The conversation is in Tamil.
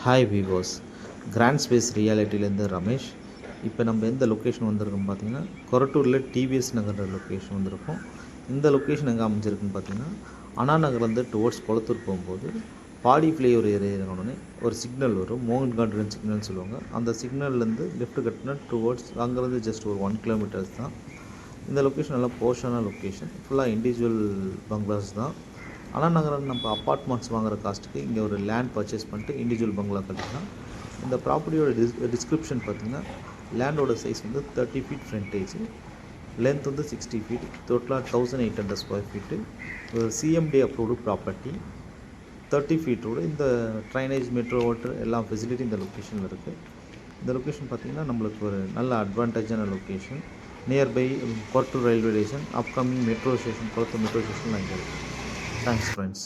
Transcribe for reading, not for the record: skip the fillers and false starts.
ஹாய் விவோஸ், கிராண்ட் ஸ்பேஸ் ரியாலிட்டிலேருந்து ரமேஷ். இப்போ நம்ம எந்த லொக்கேஷன் வந்திருக்கோம் பார்த்தீங்கன்னா, கொரட்டூரில் டிவிஎஸ் நகர்ன்ற லொக்கேஷன் வந்திருக்கோம். இந்த லொக்கேஷன் எங்கே அமைஞ்சிருக்குன்னு பார்த்தீங்கன்னா, அண்ணா நகர்லேருந்து டுவோர்ட்ஸ் கொளத்தூர் போகும்போது பாடி ஃப்ளைஓவர் ஏரியா இறங்கினோடனே ஒரு சிக்னல் வரும், மோகன் கார்டன் சிக்னல்னு சொல்லுவாங்க. அந்த சிக்னல்லேருந்து லெஃப்ட் கட்டினா டுவோர்ட்ஸ் அங்கேருந்து ஜஸ்ட் ஒரு 1 கிலோமீட்டர்ஸ் தான். இந்த லொக்கேஷன் நல்லா போஷான லொக்கேஷன், ஃபுல்லாக இண்டிவிஜுவல் பங்களாஸ் தான். ஆனால் நாங்கள் நம்ம அப்பார்ட்மெண்ட்ஸ் வாங்குகிற காஸ்ட்டுக்கு இங்கே ஒரு லேண்ட் பர்ச்சேஸ் பண்ணிட்டு இண்டிவிஜுவல் பங்களா கட்டிக்கலாம். இந்த ப்ராப்பர்ட்டியோட டிஸ்கிரிப்ஷன் பார்த்திங்கன்னா, லேண்டோட சைஸ் வந்து 30 ஃபீட் ஃப்ரண்டேஜ், லென்த் வந்து 60 ஃபீட், டோட்டலாக 1800 ஸ்கொயர் ஃபீட்டு, ஒரு CMD approved property, 30 feet road. இந்த ட்ரைனேஜ், மெட்ரோ வாட்டர் எல்லா ஃபெசிலிட்டி இந்த லொக்கேஷனில் இருக்குது. இந்த லொக்கேஷன் பார்த்திங்கன்னா நம்மளுக்கு ஒரு நல்ல அட்வான்டேஜான location. Nearby Korattur railway station, upcoming metro station, Kolathur metro station இங்கே இருக்குது. Thanks friends.